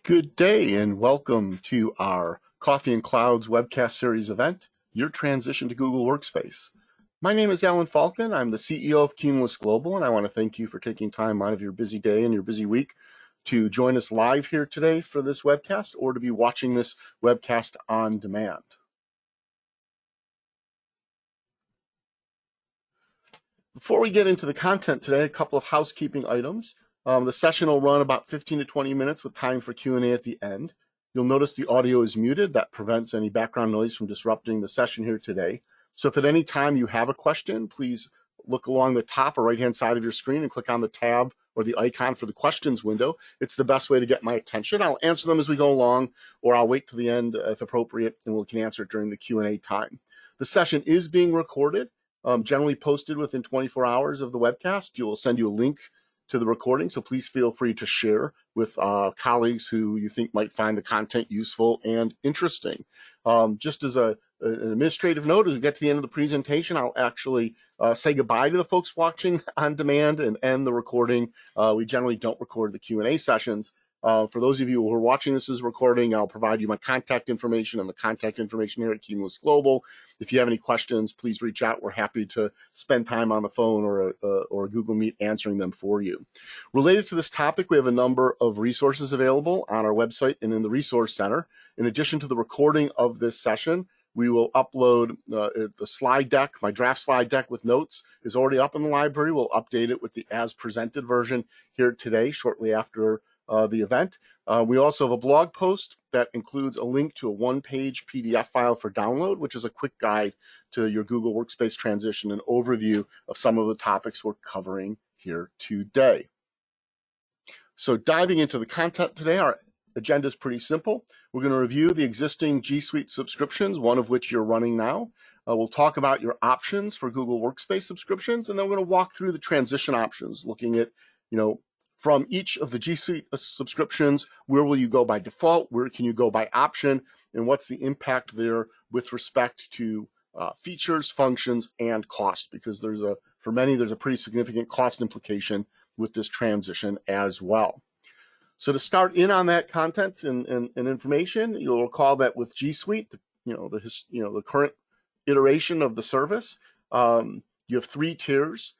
Good day and welcome to our Coffee and Clouds webcast series event, Your Transition to Google Workspace. My name is Alan Falcon. I'm the CEO of Cumulus Global, and I want to thank you for taking time out of your busy day and your busy week to join us live here today for this webcast or to be watching this webcast on demand. Before we get into the content today, a couple of housekeeping items. The session will run about 15 to 20 minutes with time for Q&A at the end. You'll notice the audio is muted. That prevents any background noise from disrupting the session here today. So if at any time you have a question, please look along the top or right-hand side of your screen and click on the tab or the icon for the questions window. It's the best way to get my attention. I'll answer them as we go along, or I'll wait to the end if appropriate, and we can answer it during the Q&A time. The session is being recorded. Generally posted within 24 hours of the webcast. We'll send you a link to the recording, so please feel free to share with colleagues who you think might find the content useful and interesting. Just as an administrative note, as we get to the end of the presentation, I'll actually say goodbye to the folks watching on demand and end the recording. We generally don't record the Q&A sessions. For those of you who are watching this as a recording, I'll provide you my contact information and the contact information here at Cumulus Global. If you have any questions, please reach out. We're happy to spend time on the phone or a Google Meet answering them for you. Related to this topic, we have a number of resources available on our website and in the Resource Center. In addition to the recording of this session, we will upload the slide deck. My draft slide deck with notes is already up in the library. We'll update it with the as presented version here today, shortly after the event. We also have a blog post that includes a link to a one-page PDF file for download, which is a quick guide to your Google Workspace transition and overview of some of the topics we're covering here today. So diving into the content today, our agenda is pretty simple. We're going to review the existing G Suite subscriptions, one of which you're running now. We'll talk about your options for Google Workspace subscriptions, and then we're going to walk through the transition options, looking at, from each of the G Suite subscriptions, where will you go by default? Where can you go by option? And what's the impact there with respect to features, functions, and cost? Because for many, there's a pretty significant cost implication with this transition as well. So to start in on that content and information, you'll recall that with G Suite, the current iteration of the service, you have three tiers: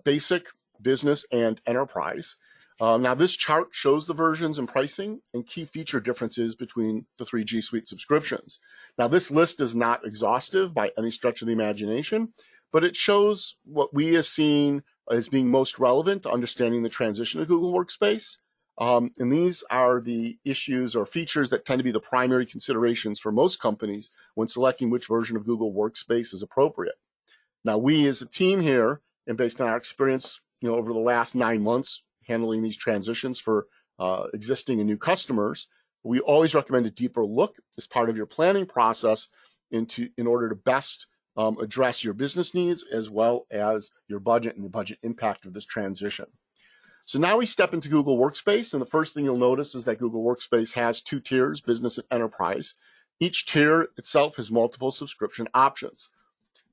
basic, business, and enterprise. Now this chart shows the versions and pricing and key feature differences between the three G Suite subscriptions. Now this list is not exhaustive by any stretch of the imagination, but it shows what we have seen as being most relevant to understanding the transition to Google Workspace. And these are the issues or features that tend to be the primary considerations for most companies when selecting which version of Google Workspace is appropriate. Now we as a team here, and based on our experience over the last 9 months, handling these transitions for existing and new customers, we always recommend a deeper look as part of your planning process in order to best address your business needs as well as your budget and the budget impact of this transition. So now we step into Google Workspace, and the first thing you'll notice is that Google Workspace has two tiers, business and enterprise. Each tier itself has multiple subscription options.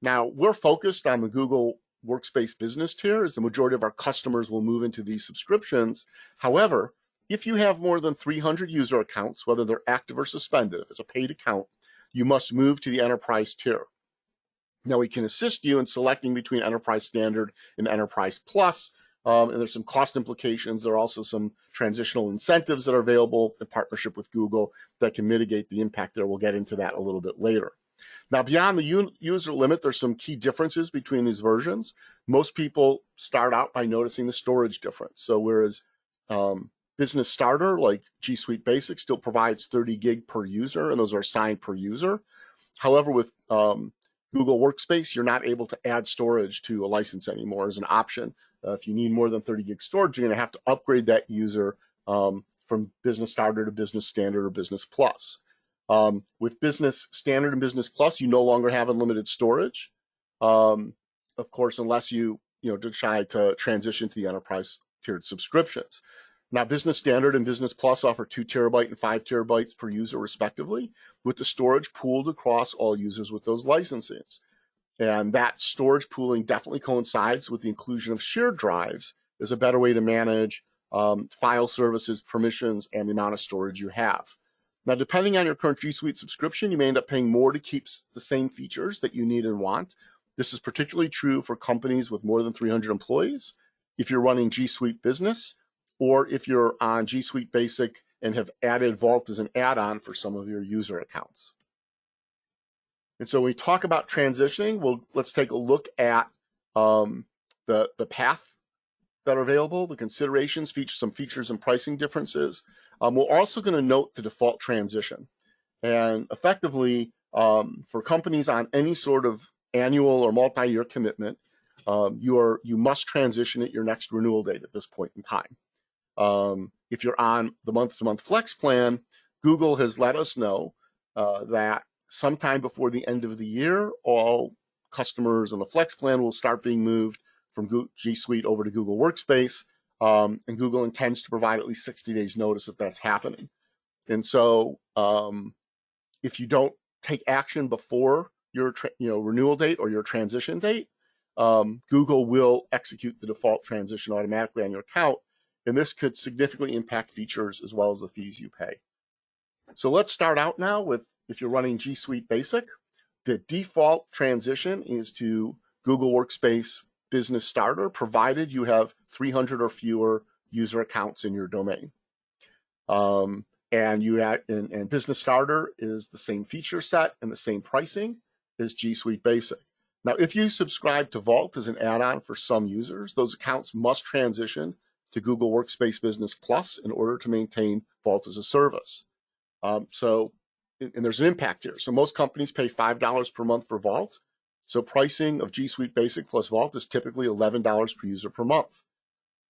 Now we're focused on the Google Workspace business tier, as the majority of our customers will move into these subscriptions. However, if you have more than 300 user accounts, whether they're active or suspended, if it's a paid account, you must move to the enterprise tier. Now we can assist you in selecting between Enterprise Standard and Enterprise Plus, and there's some cost implications. There are also some transitional incentives that are available in partnership with Google that can mitigate the impact there. We'll get into that a little bit later. Now, beyond the user limit, there's some key differences between these versions. Most people start out by noticing the storage difference. So whereas Business Starter, like G Suite Basic, still provides 30 gig per user, and those are assigned per user. However, with Google Workspace, you're not able to add storage to a license anymore as an option. If you need more than 30 gig storage, you're going to have to upgrade that user from Business Starter to Business Standard or Business Plus. With Business Standard and Business Plus, you no longer have unlimited storage, of course, unless you decide to transition to the enterprise tiered subscriptions. Now, Business Standard and Business Plus offer 2 terabyte and 5 terabytes per user, respectively, with the storage pooled across all users with those licenses. And that storage pooling definitely coincides with the inclusion of shared drives as a better way to manage file services, permissions, and the amount of storage you have. Now, depending on your current G Suite subscription, you may end up paying more to keep the same features that you need and want. This is particularly true for companies with more than 300 employees, if you're running G Suite Business, or if you're on G Suite Basic and have added Vault as an add-on for some of your user accounts. And so when we talk about transitioning, let's take a look at the path that are available, the considerations, some features and pricing differences. We're also going to note the default transition. And effectively, for companies on any sort of annual or multi-year commitment, you must transition at your next renewal date at this point in time. If you're on the month-to-month Flex plan, Google has let us know that sometime before the end of the year, all customers on the Flex plan will start being moved from G Suite over to Google Workspace, and Google intends to provide at least 60 days notice that that's happening. And so if you don't take action before your renewal date or your transition date, Google will execute the default transition automatically on your account, and this could significantly impact features as well as the fees you pay. So let's start out now with, if you're running G Suite Basic, the default transition is to Google Workspace Business Starter, provided you have 300 or fewer user accounts in your domain. And Business Starter is the same feature set and the same pricing as G Suite Basic. Now, if you subscribe to Vault as an add-on for some users, those accounts must transition to Google Workspace Business Plus in order to maintain Vault as a service. And there's an impact here. So most companies pay $5 per month for Vault. So pricing of G Suite Basic plus Vault is typically $11 per user per month.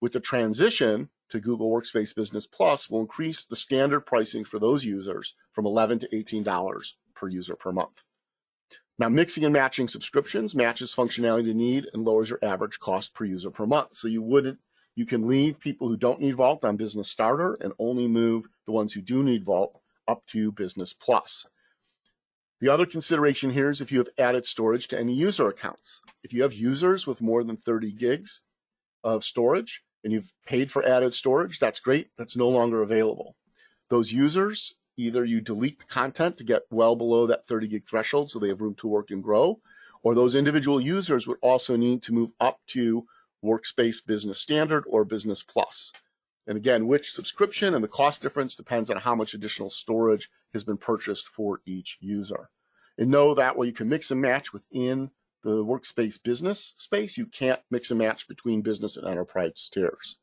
With the transition to Google Workspace Business Plus, will increase the standard pricing for those users from $11 to $18 per user per month. Now, mixing and matching subscriptions matches functionality to need and lowers your average cost per user per month. So you can leave people who don't need Vault on Business Starter and only move the ones who do need Vault up to Business Plus. The other consideration here is if you have added storage to any user accounts. If you have users with more than 30 gigs of storage and you've paid for added storage, that's great. That's no longer available. Those users, either you delete the content to get well below that 30 gig threshold so they have room to work and grow, or those individual users would also need to move up to Workspace Business Standard or Business Plus. And again, which subscription and the cost difference depends on how much additional storage has been purchased for each user. And know that while you can mix and match within the Workspace Business space, you can't mix and match between business and enterprise tiers.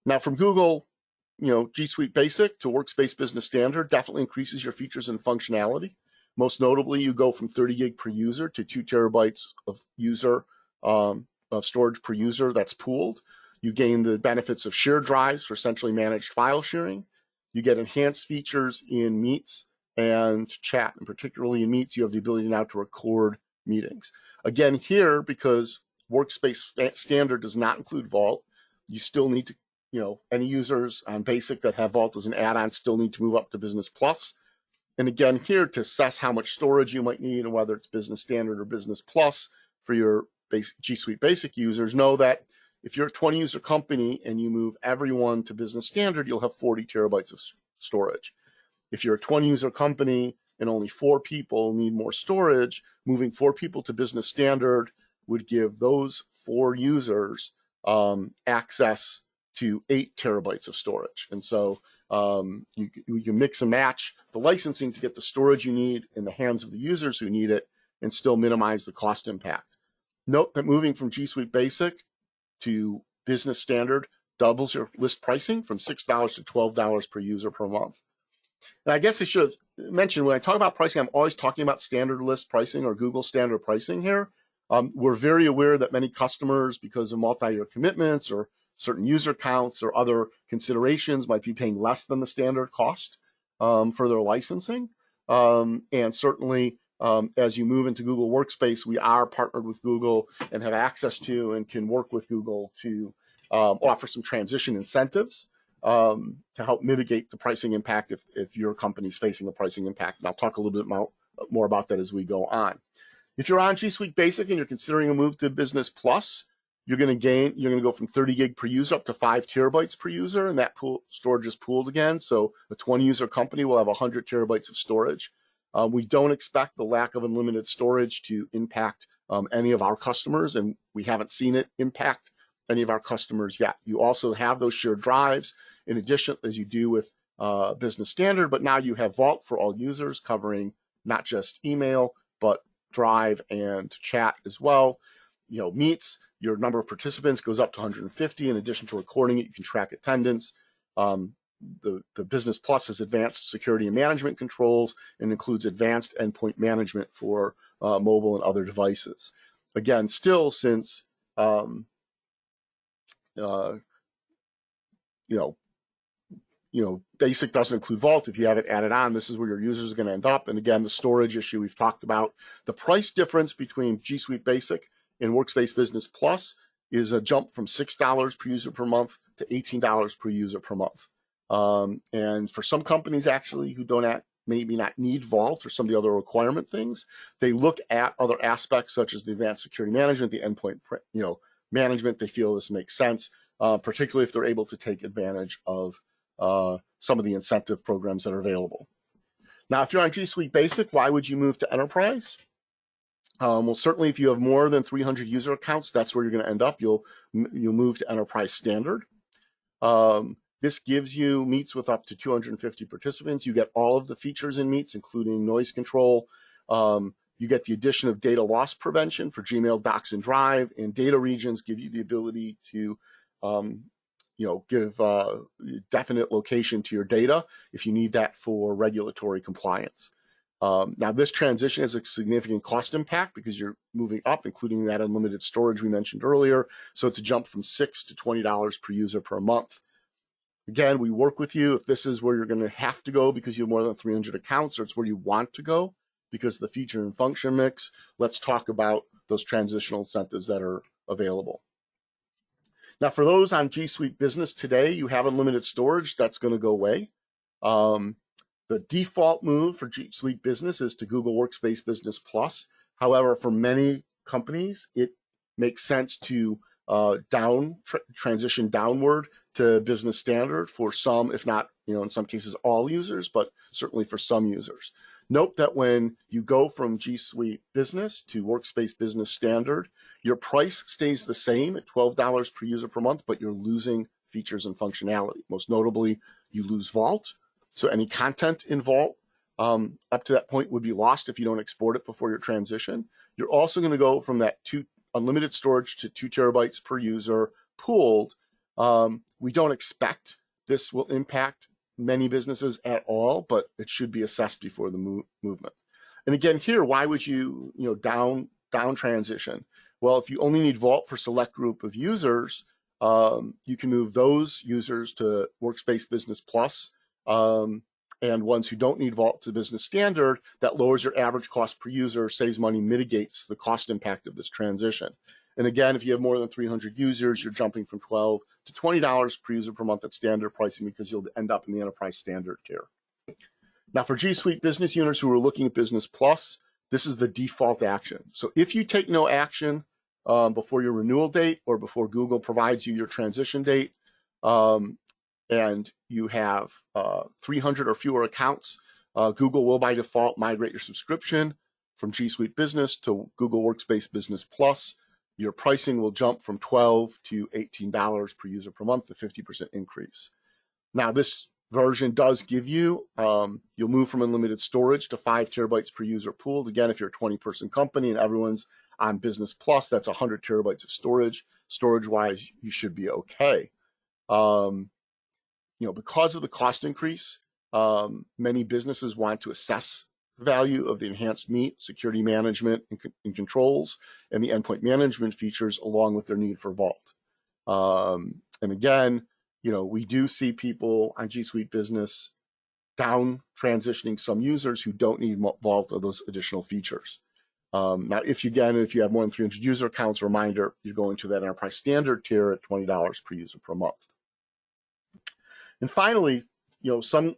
Now, from Google, G Suite Basic to Workspace Business Standard definitely increases your features and functionality. Most notably, you go from 30 gig per user to 2 terabytes of storage per user that's pooled. You gain the benefits of shared drives for centrally managed file sharing. You get enhanced features in Meets and Chat, and particularly in Meets, you have the ability now to record meetings. Again, here, because Workspace Standard does not include Vault, you still need to, any users on Basic that have Vault as an add-on still need to move up to Business Plus. And again, here to assess how much storage you might need and whether it's Business Standard or Business Plus for your G Suite Basic users, know that if you're a 20 user company and you move everyone to Business Standard, you'll have 40 terabytes of storage. If you're a 20 user company and only 4 people need more storage, moving 4 people to Business Standard would give those 4 users access to 8 terabytes of storage. And so you can mix and match the licensing to get the storage you need in the hands of the users who need it and still minimize the cost impact. Note that moving from G Suite Basic to Business Standard doubles your list pricing from $6 to $12 per user per month. And I guess I should mention, when I talk about pricing, I'm always talking about standard list pricing or Google standard pricing here. We're very aware that many customers, because of multi-year commitments or certain user counts or other considerations, might be paying less than the standard cost for their licensing. And certainly, as you move into Google Workspace, we are partnered with Google and have access to and can work with Google to offer some transition incentives to help mitigate the pricing impact if your company's facing a pricing impact. And I'll talk a little bit more about that as we go on. If you're on G Suite Basic and you're considering a move to Business Plus, you're going to go from 30 gig per user up to 5 terabytes per user, and that storage is pooled again. So a 20-user company will have 100 terabytes of storage. We don't expect the lack of unlimited storage to impact any of our customers, and we haven't seen it impact any of our customers yet. You also have those shared drives in addition, as you do with Business Standard, but now you have Vault for all users, covering not just email, but Drive and chat as well. Meets, your number of participants goes up to 150. In addition to recording it, you can track attendance. The Business Plus has advanced security and management controls and includes advanced endpoint management for mobile and other devices. Again, still, since Basic doesn't include Vault, if you have it added on, this is where your users are going to end up. And again, the storage issue we've talked about. The price difference between G Suite Basic and Workspace Business Plus is a jump from $6 per user per month to $18 per user per month. And for some companies actually who don't maybe not need Vault or some of the other requirement things, they look at other aspects such as the advanced security management, the endpoint management. They feel this makes sense, particularly if they're able to take advantage of some of the incentive programs that are available. Now, if you're on G Suite Basic, why would you move to Enterprise? Well, certainly if you have more than 300 user accounts, that's where you're going to end up. You'll move to Enterprise Standard. This gives you Meets with up to 250 participants. You get all of the features in Meets, including noise control. You get the addition of data loss prevention for Gmail, Docs, and Drive, and data regions give you the ability to give definite location to your data if you need that for regulatory compliance. Now, this transition has a significant cost impact because you're moving up, including that unlimited storage we mentioned earlier. So it's a jump from $6 to $20 per user per month. Again, we work with you if this is where you're going to have to go because you have more than 300 accounts, or it's where you want to go because of the feature and function mix. Let's talk about those transitional incentives that are available. Now, for those on G Suite Business today, you have unlimited storage. That's going to go away. The default move for G Suite Business is to Google Workspace Business Plus. However, for many companies, it makes sense to transition downward to Business Standard for some, if not, in some cases, all users, but certainly for some users. Note that when you go from G Suite Business to Workspace Business Standard, your price stays the same at $12 per user per month, but you're losing features and functionality. Most notably, you lose Vault. So any content in Vault up to that point would be lost if you don't export it before your transition. You're also going to go from that unlimited storage to 2 terabytes per user pooled. We don't expect this will impact many businesses at all, but it should be assessed before the movement. And again, here, why would you down transition? Well, if you only need Vault for select group of users, you can move those users to Workspace Business Plus, and ones who don't need Vault to Business Standard. That lowers your average cost per user, saves money, mitigates the cost impact of this transition. And again, if you have more than 300 users, you're jumping from $12 to $20 per user per month at standard pricing because you'll end up in the Enterprise Standard tier. Now, for G Suite Business users who are looking at Business Plus, this is the default action. So if you take no action before your renewal date or before Google provides you your transition date, and you have 300 or fewer accounts, Google will by default migrate your subscription from G Suite Business to Google Workspace Business Plus. Your pricing will jump from $12 to $18 per user per month, a 50% increase. Now, this version does give you, you'll move from unlimited storage to 5 terabytes per user pooled. Again, if you're a 20-person company and everyone's on Business Plus, that's 100 terabytes of storage. Storage-wise, you should be okay. Because of the cost increase, many businesses want to assess the value of the enhanced Meet, security management and controls, and the endpoint management features along with their need for Vault. And again, we do see people on G Suite Business down transitioning some users who don't need Vault or those additional features. Now, if you have more than 300 user accounts, reminder, you're going to that Enterprise Standard tier at $20 per user per month. And finally, some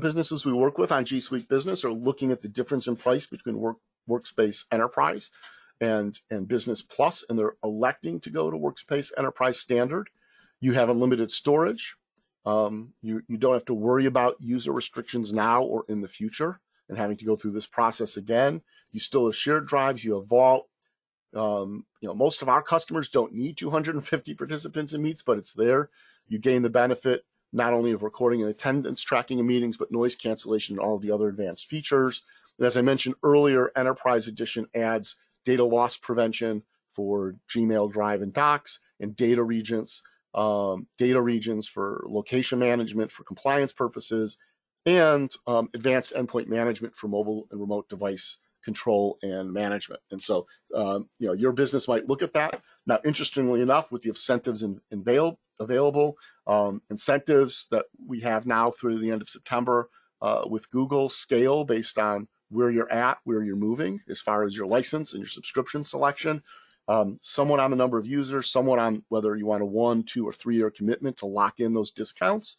businesses we work with on G Suite Business are looking at the difference in price between Workspace Enterprise. and Business Plus, and they're electing to go to Workspace Enterprise Standard, you have unlimited storage. You don't have to worry about user restrictions now or in the future and having to go through this process again. You still have shared drives, you have Vault. Most of our customers don't need 250 participants in meets, but it's there. You gain the benefit not only of recording and attendance tracking in meetings, but noise cancellation and all of the other advanced features. And as I mentioned earlier, Enterprise Edition adds data loss prevention for Gmail, Drive, and Docs, and data regions for location management for compliance purposes, and advanced endpoint management for mobile and remote device control and management. And so, your business might look at that. Now, interestingly enough, with the incentives available, incentives that we have now through the end of September with Google scale based on where you're at, where you're moving, as far as your license and your subscription selection. Somewhat on the number of users, somewhat on whether you want a 1, 2, or 3 year commitment to lock in those discounts.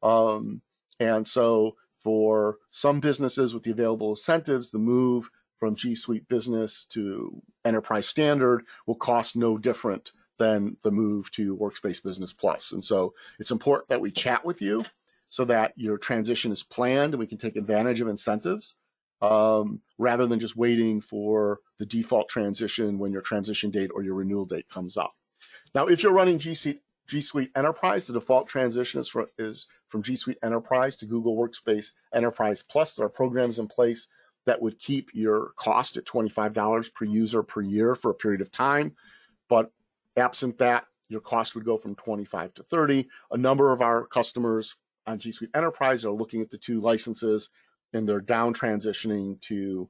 And so for some businesses with the available incentives, the move from G Suite Business to Enterprise Standard will cost no different than the move to Workspace Business Plus. And so it's important that we chat with you so that your transition is planned and we can take advantage of incentives rather than just waiting for the default transition when your transition date or your renewal date comes up. Now, if you're running G Suite Enterprise, the default transition is from G Suite Enterprise to Google Workspace Enterprise Plus. There are programs in place that would keep your cost at $25 per user per year for a period of time. But absent that, your cost would go from $25 to $30. A number of our customers on G Suite Enterprise are looking at the 2 licenses, and they're down transitioning to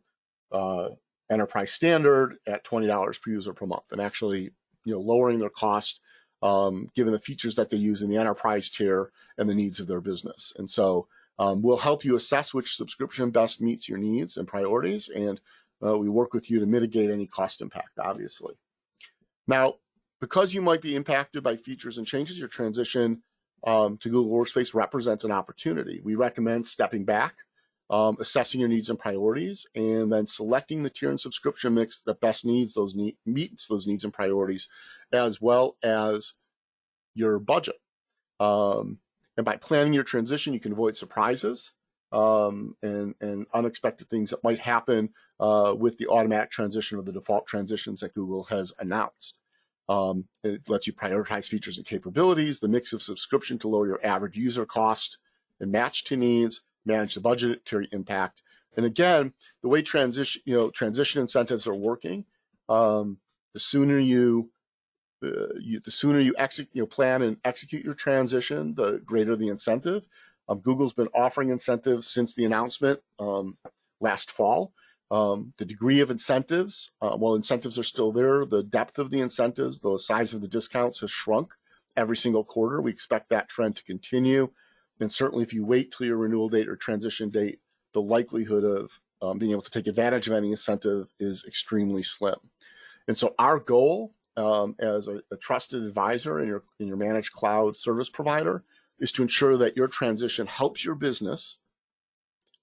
Enterprise Standard at $20 per user per month, and actually, lowering their cost given the features that they use in the Enterprise tier and the needs of their business. And so we'll help you assess which subscription best meets your needs and priorities, and we work with you to mitigate any cost impact, obviously. Now, because you might be impacted by features and changes, your transition to Google Workspace represents an opportunity. We recommend stepping back, assessing your needs and priorities, and then selecting the tier and subscription mix that best meets those needs and priorities, as well as your budget. And by planning your transition, you can avoid surprises and unexpected things that might happen with the automatic transition or the default transitions that Google has announced. It lets you prioritize features and capabilities, the mix of subscription to lower your average user cost and match to needs, manage the budgetary impact. And again, the way transition incentives are working, the sooner you plan and execute your transition, the greater the incentive. Google's been offering incentives since the announcement last fall. The degree of incentives, while incentives are still there, the depth of the incentives, the size of the discounts has shrunk every single quarter. We expect that trend to continue. And certainly if you wait till your renewal date or transition date, the likelihood of being able to take advantage of any incentive is extremely slim. And so our goal as a trusted advisor in your managed cloud service provider is to ensure that your transition helps your business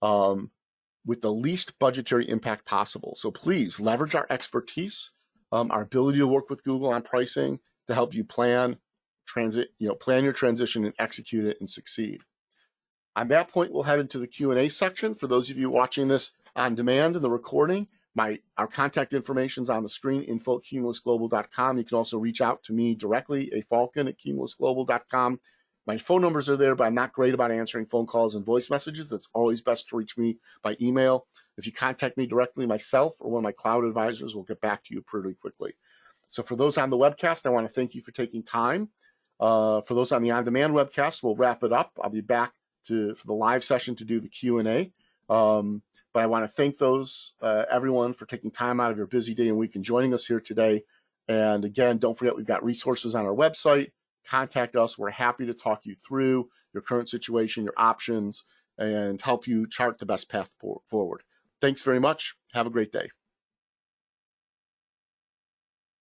with the least budgetary impact possible. So please leverage our expertise, our ability to work with Google on pricing to help you plan your transition and execute it and succeed. On that point, we'll head into the Q&A section. For those of you watching this on demand in the recording, our contact information is on the screen, info@cumulusglobal.com. You can also reach out to me directly, afalcon@cumulusglobal.com. My phone numbers are there, but I'm not great about answering phone calls and voice messages. It's always best to reach me by email. If you contact me directly, myself or one of my cloud advisors will get back to you pretty quickly. So for those on the webcast, I want to thank you for taking time. For those on the on-demand webcast, we'll wrap it up. I'll be back for the live session to do the Q&A. But I want to thank everyone for taking time out of your busy day and week and joining us here today. And again, don't forget, we've got resources on our website. Contact us. We're happy to talk you through your current situation, your options, and help you chart the best path forward. Thanks very much. Have a great day.